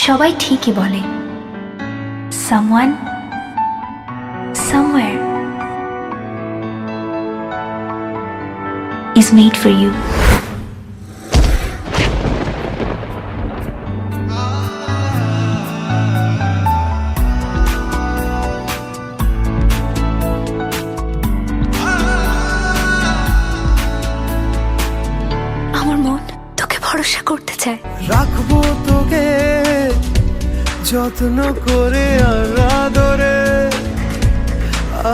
সবাই ঠিকই বলে someone somewhere is made for you. আমার মন তোকে ভরসা করতে চায়। রাখবো তোকে যত্ন করে আর আদরে,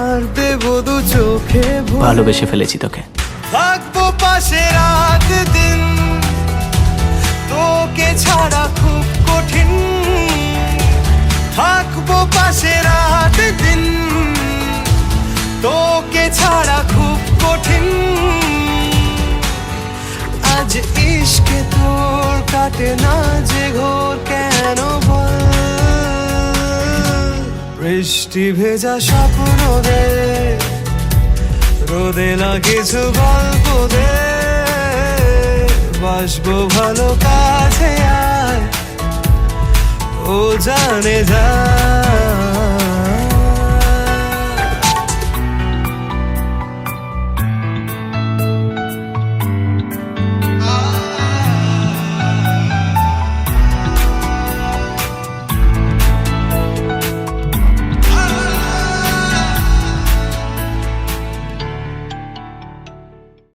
আর দেবো দু চোখে ভরে। ভালোবেসে ফেলেছি তোকে। থাকবো পাশে রাত দিন, তোকে ছাড়া খুব কঠিন। থাকবো পাশে রাত দিন, তোকে ছাড়া খুব কঠিন। আজ ইশকে তোর কাটে না যে ঘোর, কেন বল? বৃষ্টি ভেজা স্বপ্ন দে, রোদে না কিছু গল্প দে। বাসবো ভালো কাছে আয়, ও জানে যা